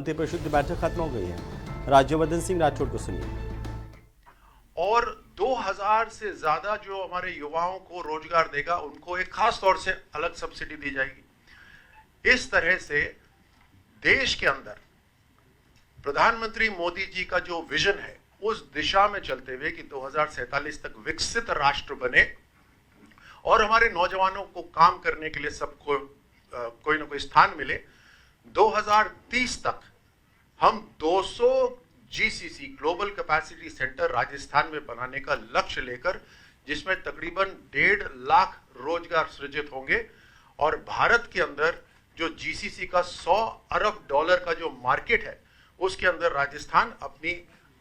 मंत्रिपरिषद की बैठक खत्म हो गई है। राज्यवर्धन सिंह राठौड़ को सुनिए। और 2000 से ज्यादा जो हमारे युवाओं को रोजगार देगा उनको एक खास तौर से अलग सब्सिडी दी जाएगी। इस तरह से देश के अंदर प्रधानमंत्री मोदी जी का जो विजन है उस दिशा में चलते हुए कि 2047 तक विकसित राष्ट्र बने और हमारे नौजवानों को काम करने के लिए सबको कोई ना कोई स्थान मिले। 2030 तक हम 200 GCC global capacity centre Rajasthan में बनाने का लक्ष्य लेकर, जिसमें तकरीबन 1.5 लाख रोजगार सृजित होंगे और भारत के अंदर जो जीसीसी का 100 अरब डॉलर का जो मार्केट है उसके अंदर राजस्थान अपनी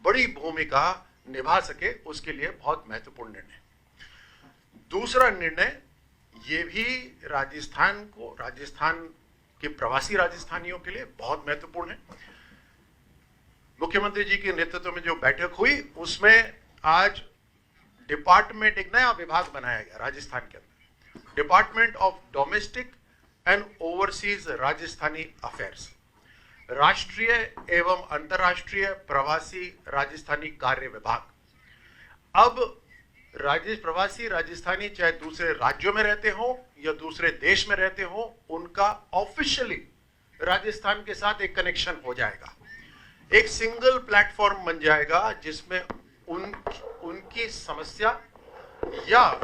बड़ी भूमिका निभा सके, उसके लिए बहुत महत्वपूर्ण निर्णय। दूसरा निर्णय ये भी राजस्थान के प्रवासी राजस्थानियों के लिए बहुत महत्वपूर्ण है। मुख्यमंत्री जी के नेतृत्व में जो बैठक हुई उसमें आज डिपार्टमेंट, एक नया विभाग बनाया गया राजस्थान के अंदर, department of domestic and overseas Rajasthani affairs, राष्ट्रीय एवं अंतर्राष्ट्रीय प्रवासी राजस्थानी कार्य विभाग। अब प्रवासी राजस्थानी चाहे दूसरे राज्यों में रहते हो या दूसरे देश में रहते हो, उनका ऑफिशियली राजस्थान के साथ एक कनेक्शन हो जाएगा, एक सिंगल प्लेटफॉर्म बन जाएगा जिसमें उनकी समस्या या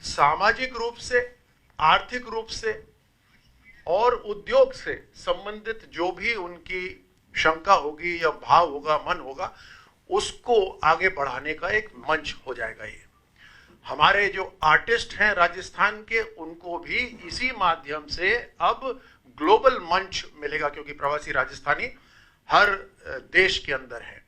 सामाजिक रूप से, आर्थिक रूप से और उद्योग से संबंधित जो भी उनकी शंका होगी या भाव होगा, मन होगा, उसको आगे बढ़ाने का एक मंच हो जाएगा। ये हमारे जो आर्टिस्ट हैं राजस्थान के, उनको भी इसी माध्यम से अब ग्लोबल मंच मिलेगा, क्योंकि प्रवासी राजस्थानी हर देश के अंदर है।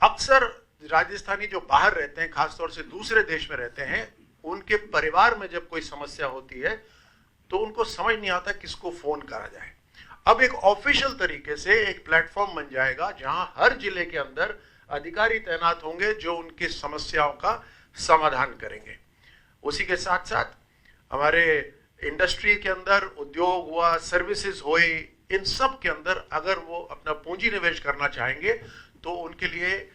अक्सर राजस्थानी जो बाहर रहते हैं, खासतौर से दूसरे देश में रहते हैं, उनके परिवार में जब कोई समस्या होती है तो उनको समझ नहीं आता किसको फोन करा जाए। अब एक ऑफिशियल तरीके से एक प्लेटफॉर्म बन जाएगा जहां हर जिले के अंदर अधिकारी तैनात होंगे जो उनकी समस्याओं का समाधान करेंगे। उसी के साथ साथ हमारे इंडस्ट्री के अंदर उद्योग हुआ, सर्विसेज हुई, इन सब के अंदर अगर वो अपना पूंजी निवेश करना चाहेंगे तो उनके लिए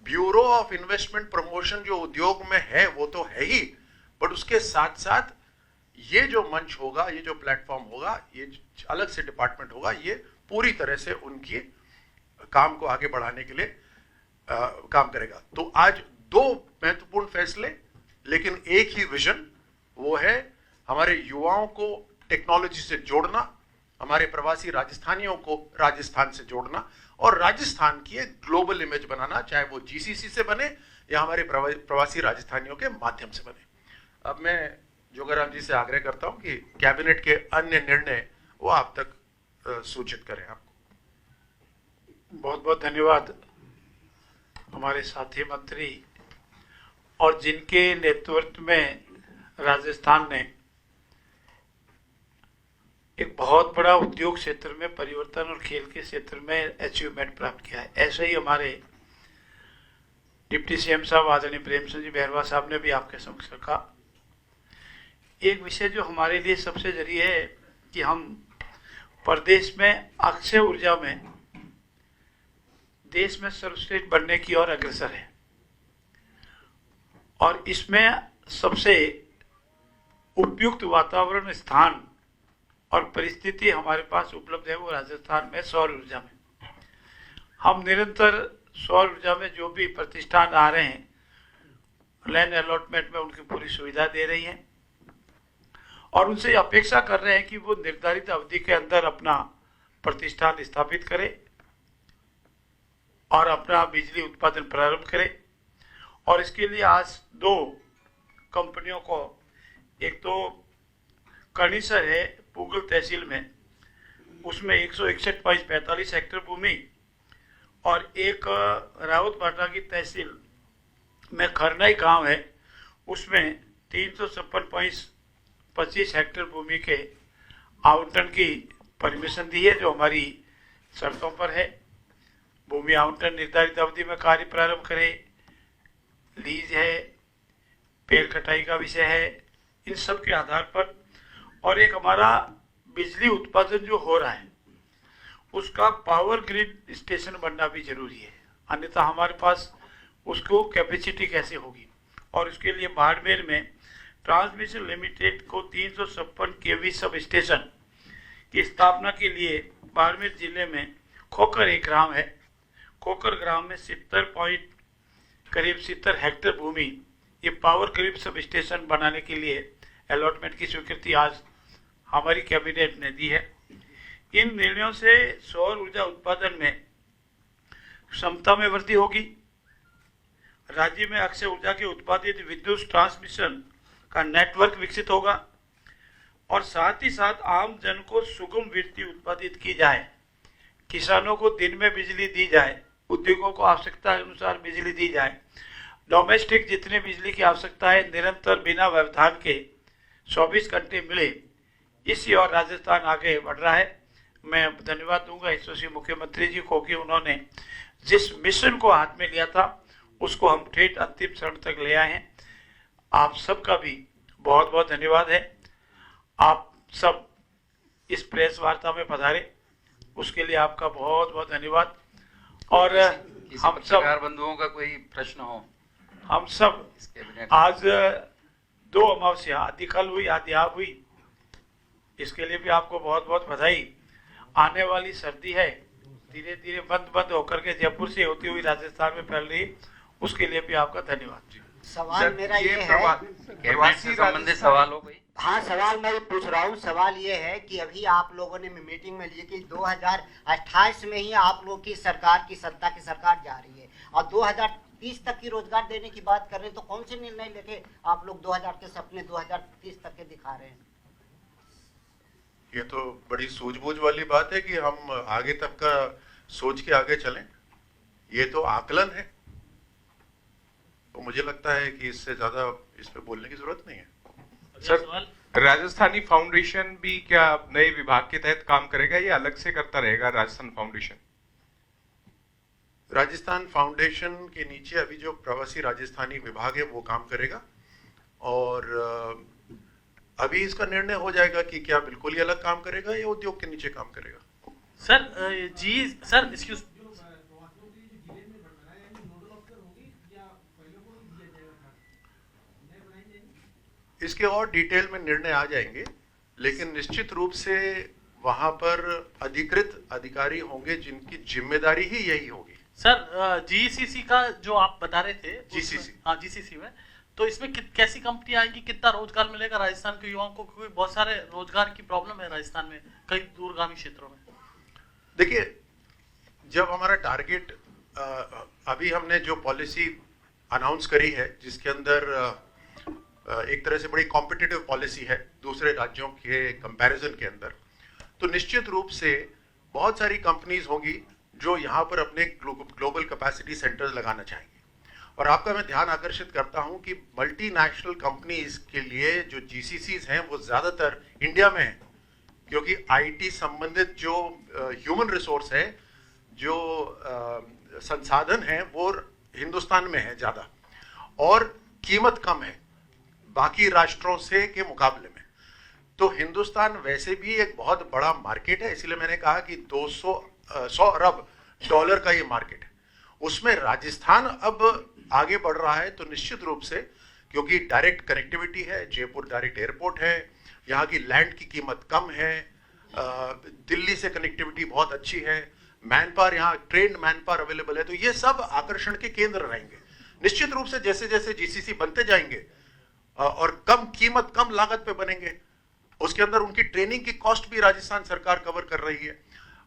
ब्यूरो ऑफ इन्वेस्टमेंट प्रमोशन जो उद्योग में है वो तो है ही, बट उसके साथ साथ ये जो मंच होगा, ये जो प्लेटफॉर्म होगा, ये अलग से डिपार्टमेंट होगा, ये पूरी तरह से उनकी काम को आगे बढ़ाने के लिए काम करेगा। तो आज दो महत्वपूर्ण फैसले, लेकिन एक ही विजन, वो है हमारे युवाओं को टेक्नोलॉजी से जोड़ना, हमारे प्रवासी राजस्थानियों को राजस्थान से जोड़ना और राजस्थान की एक ग्लोबल इमेज बनाना, चाहे वो जीसीसी से बने या हमारे प्रवासी राजस्थानियों के माध्यम से बने। अब मैं जोगाराम जी से आग्रह करता हूं कि कैबिनेट के अन्य निर्णय वो आप तक सूचित करें। आपको बहुत बहुत धन्यवाद हमारे साथी मंत्री, और जिनके नेतृत्व में राजस्थान ने एक बहुत बड़ा उद्योग क्षेत्र में परिवर्तन और खेल के क्षेत्र में अचीवमेंट प्राप्त किया है। ऐसे ही हमारे डिप्टी सीएम साहब आदरणीय प्रेम सिंह जी बैरवा साहब ने भी आपके समक्ष रखा। एक विषय जो हमारे लिए सबसे जरूरी है कि हम प्रदेश में अक्षय ऊर्जा में देश में सर्वश्रेष्ठ बनने की ओर अग्रसर है, और इसमें सबसे उपयुक्त वातावरण, स्थान और परिस्थिति हमारे पास उपलब्ध है वो राजस्थान में सौर ऊर्जा में। हम निरंतर सौर ऊर्जा में जो भी प्रतिष्ठान आ रहे हैं, लैंड अलॉटमेंट में उनकी पूरी सुविधा दे रही हैं और उनसे अपेक्षा कर रहे हैं कि वो निर्धारित अवधि के अंदर अपना प्रतिष्ठान स्थापित करें और अपना बिजली उत्पादन प्रारंभ करें। और इसके लिए आज दो कंपनियों को, एक तो कणीसर है पूगल तहसील में, उसमें 161.45 हेक्टेयर भूमि, और एक रावत भाटा की तहसील में खरनाई गांव है, उसमें 356.25 हेक्टेयर भूमि के आवंटन की परमिशन दी है, जो हमारी शर्तों पर है। भूमि आवंटन निर्धारित अवधि में कार्य प्रारंभ करें, लीज है, पेड़ कटाई का विषय है, इन सब के आधार पर। और एक हमारा बिजली उत्पादन जो हो रहा है उसका पावर ग्रिड स्टेशन बनना भी जरूरी है, अन्यथा हमारे पास उसको कैपेसिटी कैसे होगी। और उसके लिए बाड़मेर में ट्रांसमिशन लिमिटेड को 356 केवी सब स्टेशन की स्थापना के लिए बाड़मेर जिले में खोकर एक ग्राम है, खोकर ग्राम में 70 हेक्टेयर भूमि ये पावर ग्रिड सब स्टेशन बनाने के लिए अलॉटमेंट की स्वीकृति आज हमारी कैबिनेट ने दी है। इन निर्णयों से सौर ऊर्जा उत्पादन में क्षमता में वृद्धि होगी, राज्य में अक्षय ऊर्जा के उत्पादित विद्युत ट्रांसमिशन का नेटवर्क विकसित होगा और साथ ही साथ आम जन को सुगम बिजली उत्पादित की जाए, किसानों को दिन में बिजली दी जाए, उद्योगों को आवश्यकता अनुसार बिजली दी जाए, डोमेस्टिक जितने बिजली की आवश्यकता है निरंतर बिना व्यवधान के 24 घंटे मिले, इसी और राजस्थान आगे बढ़ रहा है। मैं धन्यवाद दूंगा यशस्वी मुख्यमंत्री जी को कि उन्होंने जिस मिशन को हाथ में लिया था उसको हम ठेठ अंतिम चरण तक ले आए हैं। आप सबका भी बहुत बहुत धन्यवाद है। आप सब इस प्रेस वार्ता में पधारे उसके लिए आपका बहुत बहुत धन्यवाद। और हम सब बंधुओं का कोई प्रश्न हो, हम सब आज 2 अमावस्या, आदि कल हुई आदि आप हुई, इसके लिए भी आपको बहुत बहुत बधाई। आने वाली सर्दी है धीरे धीरे बंद होकर के जयपुर से होती हुई राजस्थान में फैल रही, उसके लिए भी आपका धन्यवाद। सवाल मेरा ये है, प्रवासी संबंधित सवाल हो गई। हाँ सवाल मैं पूछ रहा हूँ। सवाल ये है कि अभी आप लोगों ने मीटिंग में लिए कि 2028 में ही आप लोग की सरकार की सत्ता की सरकार जा रही है और 2030 तक की रोजगार देने की बात कर रहे हैं, तो कौन से निर्णय लेके आप लोग 2000 के सपने 2030 तक के दिखा रहे हैं? ये तो बड़ी सूझबूझ वाली बात है कि हम आगे तक का सोच के आगे चलें, ये तो आकलन है। तो मुझे लगता है कि इससे ज्यादा इस पे बोलने की जरूरत नहीं है। सर, राजस्थानी फाउंडेशन भी क्या नए विभाग के तहत काम करेगा या अलग से करता रहेगा राजस्थान फाउंडेशन? राजस्थान फाउंडेशन के नीचे अभी जो प्रवासी राजस्थानी विभाग है वो काम करेगा और अभी इसका निर्णय हो जाएगा कि क्या बिल्कुल ही अलग काम करेगा या उद्योग के नीचे काम करेगा। सर एक्सक्यूज, इसके और डिटेल में निर्णय आ जाएंगे, लेकिन निश्चित रूप से वहां पर अधिकृत अधिकारी होंगे जिनकी जिम्मेदारी ही यही होगी। सर जीसीसी का जो आप बता रहे थे, जीसीसी, हाँ जीसीसी में, तो इसमें कैसी कंपनी आएगी, कितना रोजगार मिलेगा राजस्थान के युवाओं को? क्योंकि बहुत सारे रोजगार की प्रॉब्लम है राजस्थान में कई दूरगामी क्षेत्रों में। देखिए, जब हमारा टारगेट अभी हमने जो पॉलिसी अनाउंस करी है जिसके अंदर एक तरह से बड़ी कॉम्पिटिटिव पॉलिसी है दूसरे राज्यों के कंपैरिजन के अंदर, तो निश्चित रूप से बहुत सारी कंपनीज होंगी जो यहाँ पर अपने ग्लोबल कैपेसिटी सेंटर्स लगाना चाहेंगे। और आपका मैं ध्यान आकर्षित करता हूँ कि मल्टीनेशनल कंपनीज के लिए जो जीसीसीज हैं वो ज्यादातर इंडिया में हैं, क्योंकि आईटी संबंधित जो ह्यूमन रिसोर्स है, जो संसाधन है वो हिंदुस्तान में है ज्यादा और कीमत कम है बाकी राष्ट्रों से के मुकाबले में। तो हिंदुस्तान वैसे भी एक बहुत बड़ा मार्केट है, इसलिए मैंने कहा कि 100 अरब डॉलर का ये मार्केट है, उसमें राजस्थान अब आगे बढ़ रहा है। तो निश्चित रूप से क्योंकि डायरेक्ट कनेक्टिविटी है, जयपुर डायरेक्ट एयरपोर्ट है, यहाँ की लैंड की कीमत कम है, दिल्ली से कनेक्टिविटी बहुत अच्छी है, मैन पावर यहाँ ट्रेंड मैन पावर अवेलेबल है, तो ये सब आकर्षण के केंद्र रहेंगे। निश्चित रूप से जैसे जैसे जीसीसी बनते जाएंगे और कम कीमत कम लागत पे बनेंगे, उसके अंदर उनकी ट्रेनिंग की कॉस्ट भी राजस्थान सरकार कवर कर रही है,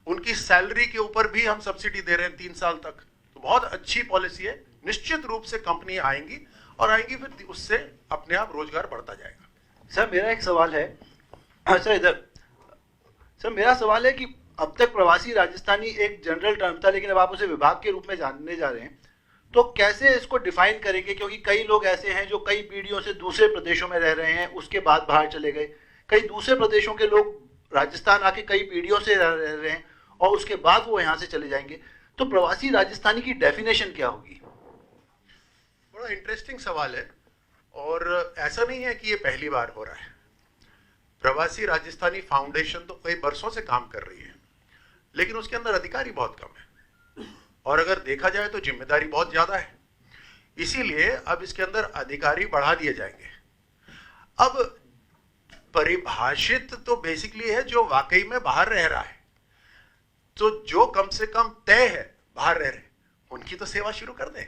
उनकी सैलरी के ऊपर भी हम सब्सिडी दे रहे हैं 3 साल तक। तो बहुत अच्छी पॉलिसी है। निश्चित रूप से कंपनी आएंगी और आएंगी, फिर उससे अपने आप रोजगार बढ़ता जाएगा। सर मेरा एक सवाल है, सर इधर, सर मेरा सवाल है कि अब तक प्रवासी राजस्थानी एक जनरल टर्म था, लेकिन अब आप उसे विभाग के रूप में जानने जा रहे हैं, तो कैसे इसको डिफाइन करेंगे? क्योंकि कई लोग ऐसे हैं जो कई पीढ़ियों से दूसरे प्रदेशों में रह रहे हैं, उसके बाद बाहर चले गए, कई दूसरे प्रदेशों के लोग राजस्थान आके कई पीढ़ियों से रह रहे हैं और उसके बाद वो यहाँ से चले जाएंगे, तो प्रवासी राजस्थानी की डेफिनेशन क्या होगी? बड़ा इंटरेस्टिंग सवाल है और ऐसा नहीं है कि ये पहली बार हो रहा है। प्रवासी राजस्थानी फाउंडेशन तो कई बरसों से काम कर रही है, लेकिन उसके अंदर अधिकारी बहुत कम है, और अगर देखा जाए तो जिम्मेदारी बहुत ज्यादा है। इसीलिए अब इसके अंदर अधिकारी बढ़ा दिए जाएंगे। अब परिभाषित तो बेसिकली है जो वाकई में बाहर रह रहा है, तो जो कम से कम तय है बाहर रह रहे उनकी तो सेवा शुरू कर दें।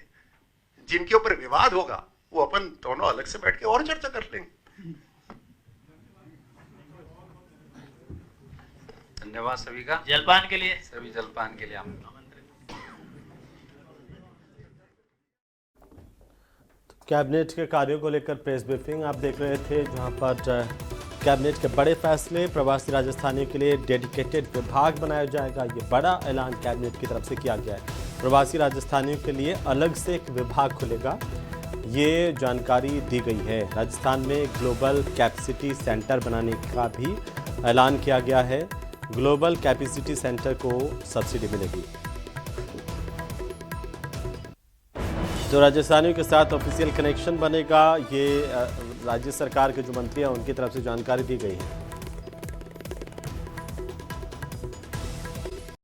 जिनके ऊपर विवाद होगा वो अपन दोनों अलग से बैठ के और चर्चा कर लेंगे। धन्यवाद सभी का। जलपान के लिए सभी जलपान के लिए हम कैबिनेट के कार्यों को लेकर प्रेस ब्रीफिंग आप देख रहे थे, जहां पर कैबिनेट के बड़े फैसले, प्रवासी राजस्थानियों के लिए डेडिकेटेड विभाग बनाया जाएगा। ये बड़ा ऐलान कैबिनेट की तरफ से किया गया है। प्रवासी राजस्थानियों के लिए अलग से एक विभाग खुलेगा, ये जानकारी दी गई है। राजस्थान में ग्लोबल कैपेसिटी सेंटर बनाने का भी ऐलान किया गया है। ग्लोबल कैपेसिटी सेंटर को सब्सिडी मिलेगी। जो राजस्थानियों के साथ ऑफिशियल कनेक्शन बनेगा, ये राज्य सरकार के जो मंत्री हैं उनकी तरफ से जानकारी दी गई है।